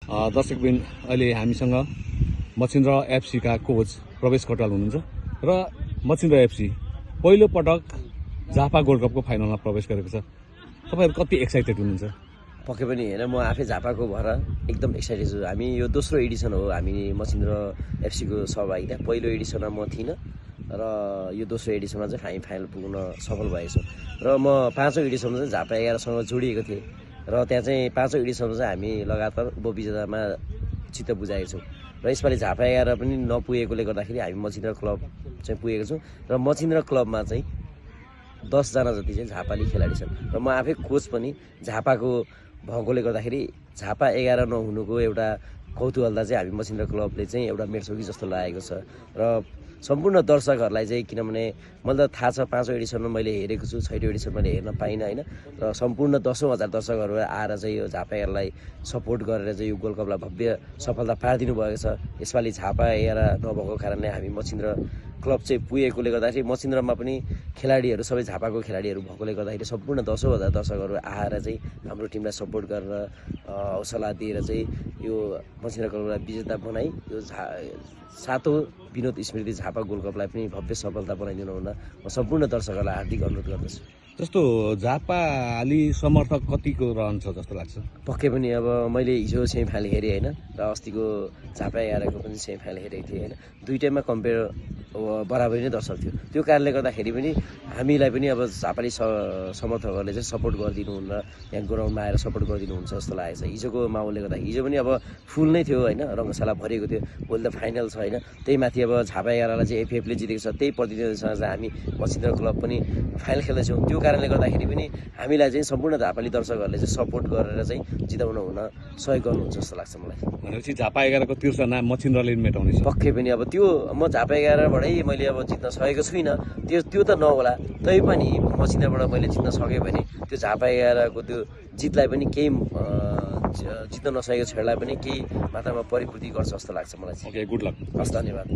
दर्शकबिन अहिले हामीसँग मच्छिन्द्र एफसी का कोच प्रवेश कटवाल हुनुहुन्छ र मच्छिन्द्र एफसी पहिलो पटक झापा गोल्ड कपको फाइनलमा प्रवेश गरेको छ। तपाईहरु कति एक्साइटेड हुनुहुन्छ? पक्कै पनि हैन, म आफै झापाको भएर एकदम एक्साइटेड छु। हामी यो दोस्रो एडिसन हो हामी मच्छिन्द्र एफसी को सहभागिता। पहिलो एडिसनमा म थिइनँ र यो दोस्रो एडिसनमा चाहिँ हामी फाइनल पुग्न सफल भएको छु र म पाँचौं एडिसनमा चाहिँ झापा 11 सँग जोडिएको थिएँ र त्यहाँ चाहिँ पाँचौं एडिसनमा चाहिँ हामी लगातार उपविजेतामा चित्त बुझाएको छौँ र यसपालि झापा 11 पनि नपुगेकोले गर्दाखेरि हामी मच्छिन्द्र क्लब चाहिँ पुगेको छौँ र मच्छिन्द्र क्लबमा चाहिँ 10 जना जति चाहिँ झापाली खेलाडी छन् र म आफै कोच पनि झापाको भएकोले गर्दाखेरि झापा 11 नहुनुको एउटा कौतूहलता चाहिँ हामी मच्छिन्द्र क्लबले चाहिँ एउटा मेट्छ कि जस्तो लागेको छ र सम्पूर्ण दर्शकहरूलाई चाहिँ, किनभने मलाई त थाहा छ 5औं एडिसनमा मैले हेरेको छु, 6औं एडिसन मैले हेर्न पाइनँ होइन, र सम्पूर्ण 10,000 दर्शकहरू आएर चाहिँ यो झापा 11लाई सपोर्ट गरेर चाहिँ यो गोल्ड कपलाई भव्य सफलता पारिदिनु भएको छ। यसपालि झापा 11 नभएको कारणले हामी मच्छिन्द्र क्लब चाहिँ पुगेकोले गर्दाखेरि मच्छिन्द्रमा पनि खेलाडीहरू सबै झापाको खेलाडीहरू भएकोले गर्दाखेरि सम्पूर्ण 10,000 दर्शकहरू आएर चाहिँ हाम्रो टिमलाई सपोर्ट गरेर हौसला दिएर चाहिँ यो मच्छिन्द्र क्लबलाई विजेता बनाई यो 7औं विनोद स्मृति झापा गोल्ड कपलाई पनि भव्य सफलता बनाइदिनु हुन म सम्पूर्ण दर्शकहरूलाई हार्दिक अनुरोध गर्दछु। जस्तो झापाली समर्थक कतिको रहन्छ जस्तो लाग्छ? पक्कै पनि अब मैले हिजो सेमिफाइनल हेरेँ होइन, र अस्तिको झापा 11को पनि सेमिफाइनल हेरेको थिएँ होइन, दुईटैमा कम्पेयर बराबरी नै दर्शक थियो। त्यो कारणले गर्दाखेरि पनि हामीलाई पनि अब झापाली समर्थकहरूले चाहिँ सपोर्ट गरिदिनुहुन्न, यहाँ ग्राउन्डमा आएर सपोर्ट गरिदिनुहुन्छ जस्तो लागेको छ। हिजोको माहौलले गर्दा हिजो पनि अब फुल नै थियो होइन, रङ्गशाला भरिएको थियो। भोलि त फाइनल छ होइन, त्यही माथि अब झापा 11लाई चाहिँ एफएफले जितेको छ, त्यही प्रतिनिधिसँग चाहिँ हामी मच्छिन्द्र क्लब पनि फाइनल खेल्दैछौँ। त्यो कारणले गर्दाखेरि पनि हामीलाई चाहिँ सम्पूर्ण झापाली दर्शकहरूले चाहिँ सपोर्ट गरेर चाहिँ जिताउन हुन सहयोग गर्नुहुन्छ जस्तो लाग्छ मलाई। भनेपछि झापा 11को तिर्सना मच्छिन्द्रले मेटाउने छ? पक्कै पनि अब त्यो म झापा 11बाटै मैले अब जित्न सकेको छुइनँ, त्यो त नहोला, तै पनि मच्छिन्द्रबाट मैले जित्न सकेँ भने त्यो झापा 11को त्यो जितलाई पनि केही जित्न नसकेको क्षणलाई पनि केही मात्रामा परिपूर्ति गर्छ जस्तो लाग्छ मलाई। Okay, good lock. हस्, धन्यवाद।